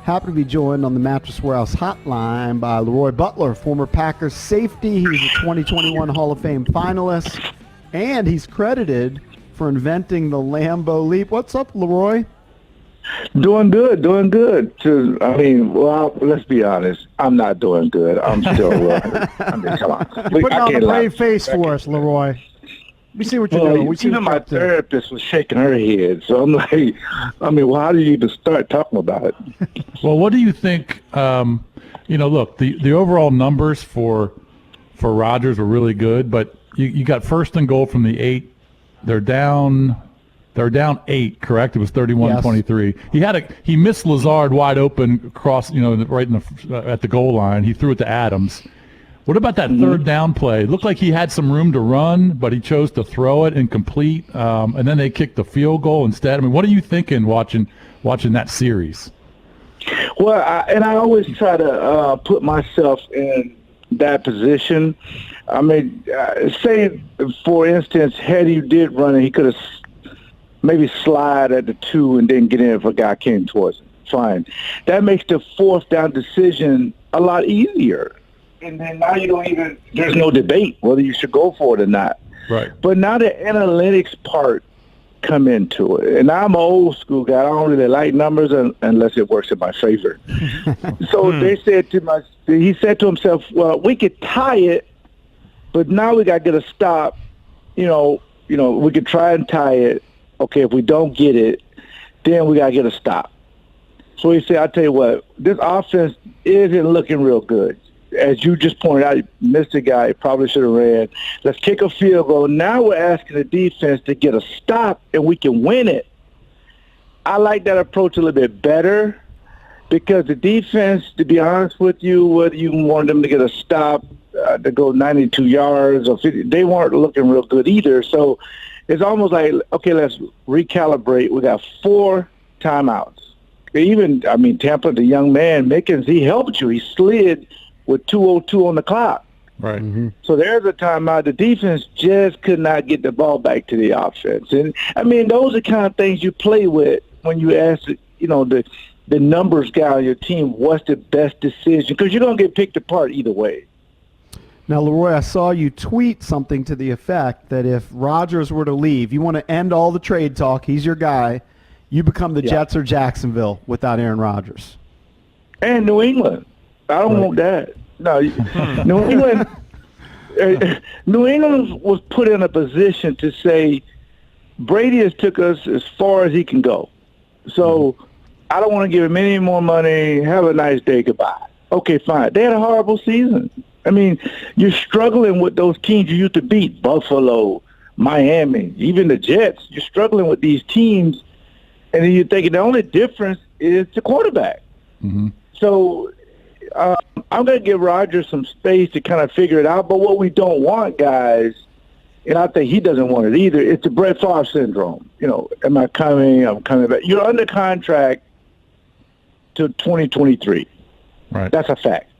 Happy to be joined on the Mattress Warehouse hotline by LeRoy Butler, former Packers safety. He's a 2021 Hall of Fame finalist, and he's credited for inventing the Lambeau Leap. What's up, LeRoy? Doing good. Well, let's be honest. I'm not doing good. I'm still come on. You're putting on a brave face for us, LeRoy. We see what you're doing. Even my therapist was shaking her head. So I'm like, how do you even start talking about it? Well, what do you think? Look, the overall numbers for Rodgers were really good, but you got first and goal from the 8. They're down 8, correct? It was 31-23. He missed Lazard wide open across, right at the goal line. He threw it to Adams. What about that third down play? It looked like he had some room to run, but he chose to throw it incomplete, and then they kicked the field goal instead. What are you thinking watching that series? Well, I always try to put myself in that position. Say, for instance, had he did run it, he could have maybe slide at the 2 and then get in if a guy came towards him. Fine. That makes the fourth down decision a lot easier. And then now there's no debate whether you should go for it or not. Right. But now the analytics part come into it. And I'm an old school guy. I don't really like numbers unless it works in my favor. So he said to himself, well, we could tie it, but now we got to get a stop. We could try and tie it. Okay, if we don't get it, then we got to get a stop. So he said, I'll tell you what, this offense isn't looking real good. As you just pointed out, missed a guy, probably should have ran. Let's kick a field goal. Now we're asking the defense to get a stop, and we can win it. I like that approach a little bit better because the defense, to be honest with you, whether you want them to get a stop to go 92 yards or 50, they weren't looking real good either. So it's almost like, okay, let's recalibrate. We got 4 timeouts. Even, Tampa, the young man, Mickens, he helped you. He slid with 2:02 on the clock. Right. Mm-hmm. So there's a timeout. The defense just could not get the ball back to the offense. And, those are kind of things you play with when you ask, the numbers guy on your team, what's the best decision? Because you're going to get picked apart either way. Now, LeRoy, I saw you tweet something to the effect that if Rodgers were to leave, you want to end all the trade talk, he's your guy, you become the Jets or Jacksonville without Aaron Rodgers. And New England. I don't want that. No, New England was put in a position to say Brady has took us as far as he can go. So I don't want to give him any more money. Have a nice day. Goodbye. Okay, fine. They had a horrible season. You're struggling with those teams you used to beat, Buffalo, Miami, even the Jets. You're struggling with these teams, and then you're thinking the only difference is the quarterback. Mm-hmm. So I'm going to give Rodgers some space to kind of figure it out. But what we don't want, guys, and I think he doesn't want it either, it's the Brett Favre syndrome. Am I coming? I'm coming back. You're under contract to 2023. Right. That's a fact.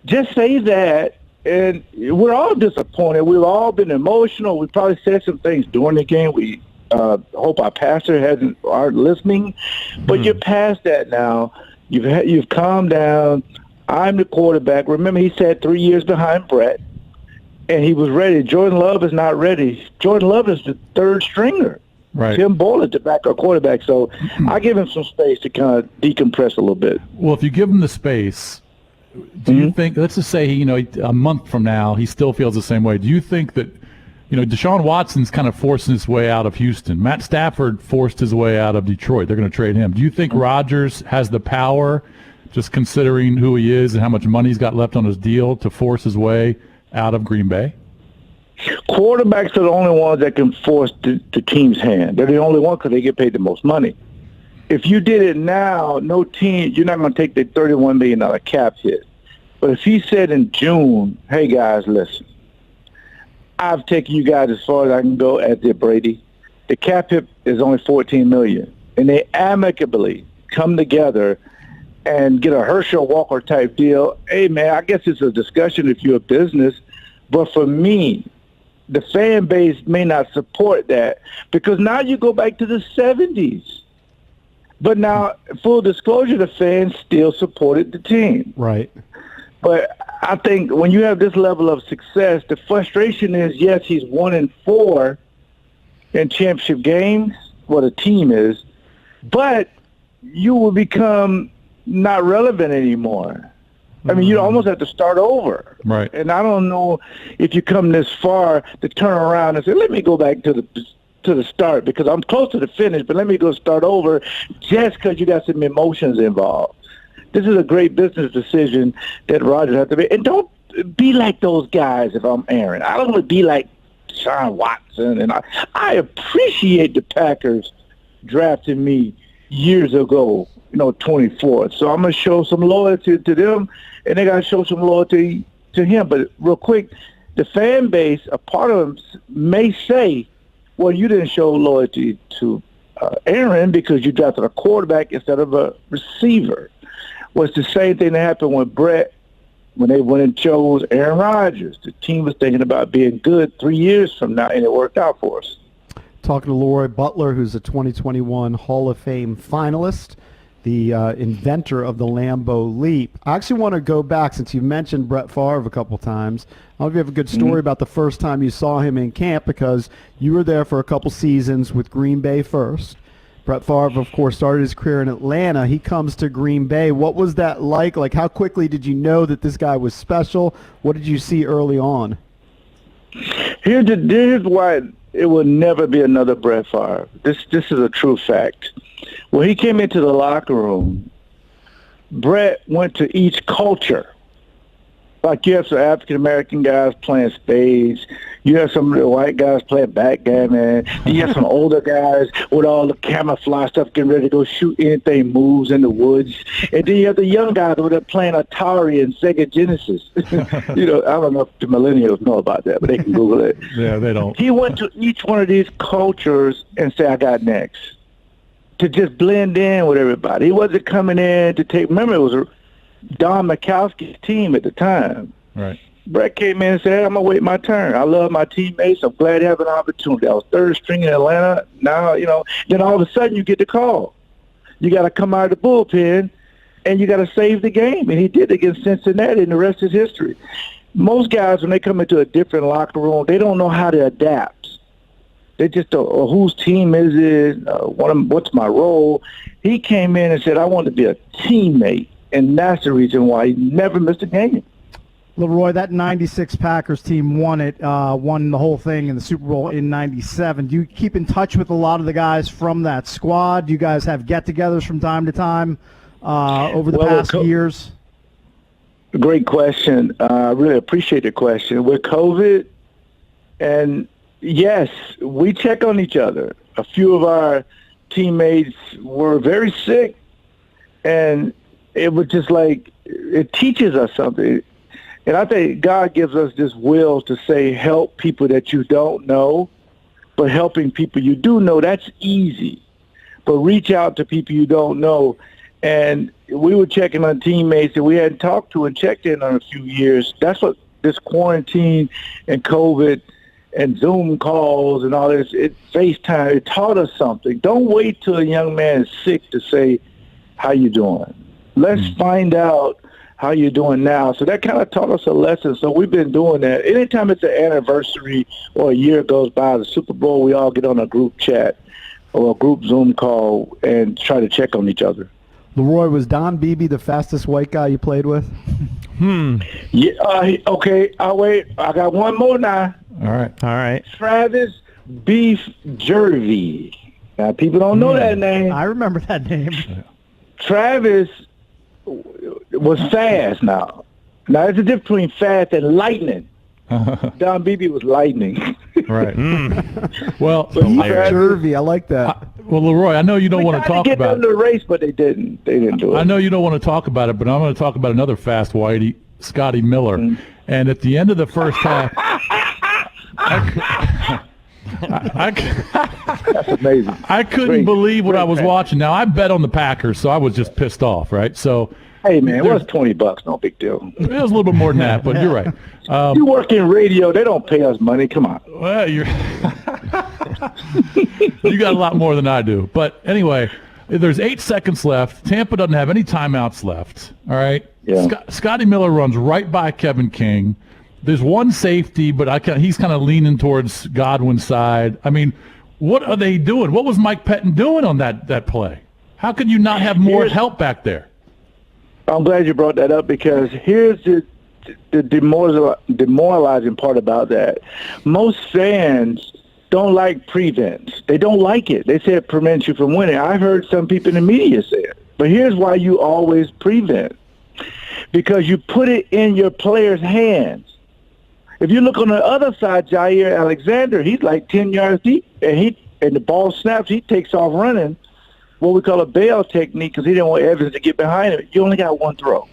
Just say that, and we're all disappointed. We've all been emotional. We probably said some things during the game. We hope our pastor aren't listening. But you're past that now. You've calmed down. I'm the quarterback. Remember, he sat 3 years behind Brett, and he was ready. Jordan Love is not ready. Jordan Love is the third stringer. Right. Tim Boyle is the backup quarterback. So I give him some space to kind of decompress a little bit. Well, if you give him the space, do you think, let's just say, a month from now, he still feels the same way. Do you think that, Deshaun Watson's kind of forcing his way out of Houston. Matt Stafford forced his way out of Detroit. They're going to trade him. Do you think Rodgers has the power, just considering who he is and how much money he's got left on his deal, to force his way out of Green Bay? Quarterbacks are the only ones that can force the team's hand. They're the only one because they get paid the most money. If you did it now, no team, you're not going to take the $31 million cap hit. But if he said in June, hey, guys, listen, I've taken you guys as far as I can go, as did Brady. The cap hit is only $14 million. And they amicably come together and get a Herschel Walker type deal. Hey, man, I guess it's a discussion if you're a business. But for me, the fan base may not support that because now you go back to the 70s. But now, full disclosure, the fans still supported the team. Right. But I think when you have this level of success, the frustration is, yes, he's 1-4 in championship games, what a team is, but you will become not relevant anymore. I mean, you almost have to start over. Right. And I don't know if you come this far to turn around and say, let me go back to the start because I'm close to the finish, but let me go start over just because you got some emotions involved. This is a great business decision that Rodgers has to make. And don't be like those guys if I'm Aaron. I don't want to be like Sean Watson. And I appreciate the Packers drafting me years ago, 24th. So I'm going to show some loyalty to them, and they got to show some loyalty to him. But real quick, the fan base, a part of them may say, well, you didn't show loyalty to Aaron because you drafted a quarterback instead of a receiver. Well, it's the same thing that happened with Brett when they went and chose Aaron Rodgers. The team was thinking about being good 3 years from now, and it worked out for us. Talking to LeRoy Butler, who's a 2021 Hall of Fame finalist, the inventor of the Lambeau Leap. I actually want to go back, since you mentioned Brett Favre a couple times. I don't know if you have a good story about the first time you saw him in camp, because you were there for a couple seasons with Green Bay first. Brett Favre, of course, started his career in Atlanta. He comes to Green Bay. What was that like? Like, how quickly did you know that this guy was special? What did you see early on? Here's why it will never be another Brett Favre. This is a true fact. When he came into the locker room, Brett went to each culture. Like you have some African-American guys playing spades. You have some of the white guys playing backgammon. You have some older guys with all the camouflage stuff getting ready to go shoot anything moves in the woods. And then you have the young guys over there playing Atari and Sega Genesis. I don't know if the millennials know about that, but they can Google it. Yeah, they don't. He went to each one of these cultures and said, I got next. To just blend in with everybody. He wasn't coming in to take, remember it was Don Mikowski's team at the time. Right. Brett came in and said, hey, I'm going to wait my turn. I love my teammates. I'm glad to have an opportunity. I was third string in Atlanta. Now, then all of a sudden you get the call. You got to come out of the bullpen, and you got to save the game. And he did against Cincinnati, and the rest is history. Most guys, when they come into a different locker room, they don't know how to adapt. They just don't, whose team is it? What's my role? He came in and said, I want to be a teammate. And that's the reason why he never missed a game. LeRoy, that 96 Packers team won the whole thing in the Super Bowl in 97. Do you keep in touch with a lot of the guys from that squad? Do you guys have get-togethers from time to time over the past years? Great question. I really appreciate the question. With COVID, and yes, we check on each other. A few of our teammates were very sick, and it was just like, it teaches us something. And I think God gives us this will to say, help people that you don't know, but helping people you do know, that's easy. But reach out to people you don't know. And we were checking on teammates that we hadn't talked to and checked in on a few years. That's what this quarantine and COVID and Zoom calls and all this, FaceTime, it taught us something. Don't wait till a young man is sick to say, how you doing? Let's find out how you're doing now. So that kind of taught us a lesson. So we've been doing that. Anytime it's an anniversary or a year goes by, the Super Bowl, we all get on a group chat or a group Zoom call and try to check on each other. LeRoy, was Don Beebe the fastest white guy you played with? Yeah. Okay. I'll wait. I got one more now. All right. Travis Beef Jervy. Now, people don't know that name. I remember that name. Travis was fast now. Now, there's a difference between fast and lightning. Don Beebe was lightning. Right. Well, Jervy, I like that. Well, LeRoy, I know you don't want to talk about it. They tried to get them to race, but they didn't. They didn't do it. I know you don't want to talk about it, but I'm going to talk about another fast whitey, Scotty Miller. And at the end of the first half, that's amazing. I couldn't believe what I was watching. Now, I bet on the Packers, so I was just pissed off, right? So, hey, man, it was $20. No big deal. It was a little bit more than that, but you're right. You work in radio. They don't pay us money. Come on. Well, you got a lot more than I do. But anyway, There's 8 seconds left. Tampa doesn't have any timeouts left. All right. Yeah. Scotty Miller runs right by Kevin King. There's one safety, but he's kind of leaning towards Godwin's side. I mean, what are they doing? What was Mike Pettin doing on that play? How could you not have more help back there? I'm glad you brought that up, because here's the demoralizing part about that. Most fans don't like prevents. They don't like it. They say it prevents you from winning. I heard some people in the media say it. But here's why you always prevent. Because you put it in your player's hands. If you look on the other side, Jair Alexander, he's like 10 yards deep, and the ball snaps, he takes off running, what we call a bail technique, because he didn't want Evans to get behind him. You only got one throw.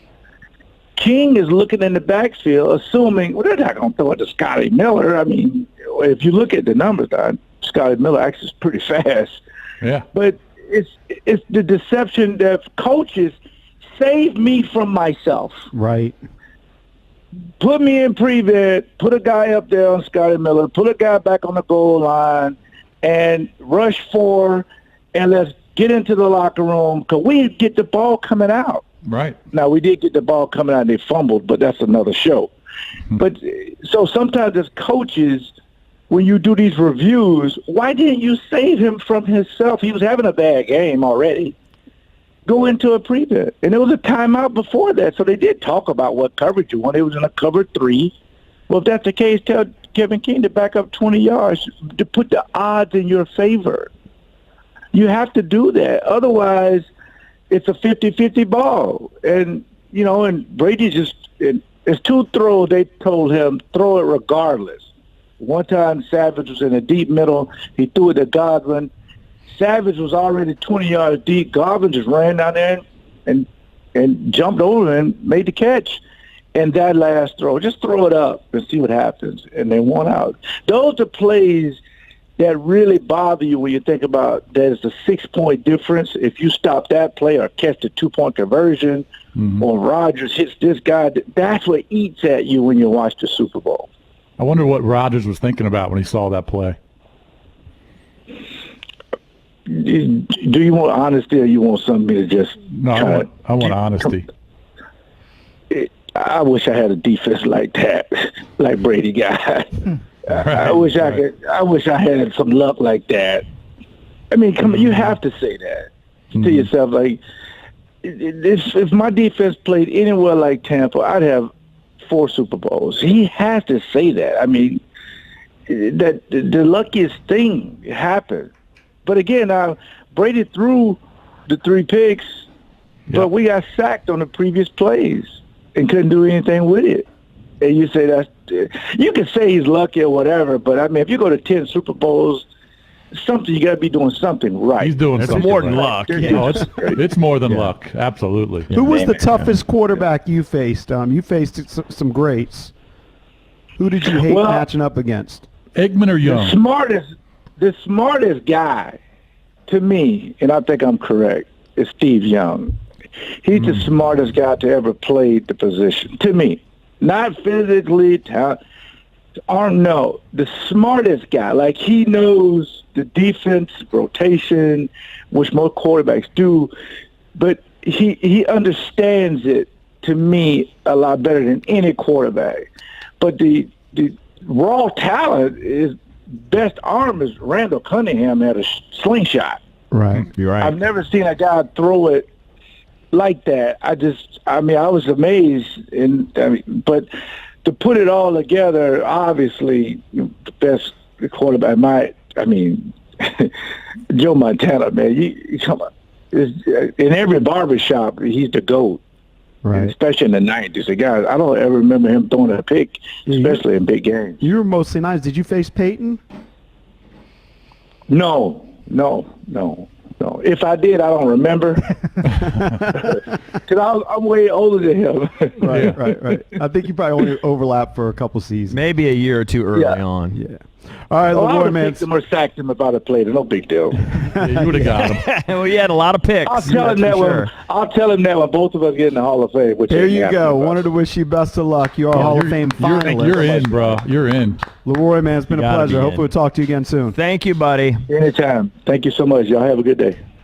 King is looking in the backfield, assuming, well, they're not going to throw it to Scotty Miller. I mean, if you look at the numbers, Scotty Miller actually is pretty fast. Yeah. But it's the deception that coaches save me from myself. Right. Put me in prevent, put a guy up there on Scotty Miller, put a guy back on the goal line, and rush 4, and let's get into the locker room, because we get the ball coming out. Right. Now, we did get the ball coming out and they fumbled, but that's another show. But so sometimes as coaches, when you do these reviews, why didn't you save him from himself? He was having a bad game already. Go into a prevent. And there was a timeout before that, so they did talk about what coverage you want. It was in a cover 3. Well, if that's the case, tell Kevin King to back up 20 yards to put the odds in your favor. You have to do that. Otherwise, it's a 50-50 ball. And, and Brady it's 2 throws they told him, throw it regardless. One time Savage was in the deep middle. He threw it to Godwin. Savage was already 20 yards deep. Godwin just ran down there and jumped over and made the catch. And that last throw, just throw it up and see what happens. And they won out. Those are plays that really bother you when you think about there's a 6-point difference. If you stop that play or catch the 2-point conversion, or Rodgers hits this guy, that's what eats at you when you watch the Super Bowl. I wonder what Rodgers was thinking about when he saw that play. Do you want honesty, or you want something to just? No, I want honesty. I wish I had a defense like that, like Brady got. I wish I had some luck like that. I mean, come on, you have to say that to yourself. Like, if my defense played anywhere like Tampa, I'd have 4 Super Bowls. He has to say that. I mean, that the luckiest thing happened. But again, Brady threw the 3 picks, but we got sacked on the previous plays and couldn't do anything with it. And you say you can say he's lucky or whatever, but I mean, if you go to 10 Super Bowls, you got to be doing something right. He's doing something more than right. luck. No, it's more than luck. Absolutely. Who was the toughest quarterback you faced? You faced some greats. Who did you hate matching up against? Eggman or Young? The smartest guy, to me, and I think I'm correct, is Steve Young. He's the smartest guy to ever play the position, to me. Not physically, no, the smartest guy. Like, he knows the defense, rotation, which most quarterbacks do, but he understands it, to me, a lot better than any quarterback. But the raw talent is best arm is Randall Cunningham at a slingshot. Right. You're right. I've never seen a guy throw it like that. I was amazed. But to put it all together, obviously, the best quarterback Joe Montana, man. You come on. In every barbershop, he's the GOAT. Right. Especially in the 90s. The guy, I don't ever remember him throwing a pick, especially in big games. You were mostly nice. Did you face Peyton? No. If I did, I don't remember. Because I'm way older than him. Right. I think you probably only overlapped for a couple seasons. Maybe a year or 2 early on. Yeah. All right, I LeRoy, would have man. picked him or sacked him if I'd have played. No big deal. You would have got him. Well, you had a lot of picks. I'll tell him that when both of us get in the Hall of Fame. There you go. Wanted to wish you best of luck. You're a Hall of Fame finalist. You're in, bro. You're in. LeRoy, man, it's been a pleasure. Hopefully we'll talk to you again soon. Thank you, buddy. Anytime. Thank you so much. Y'all have a good day.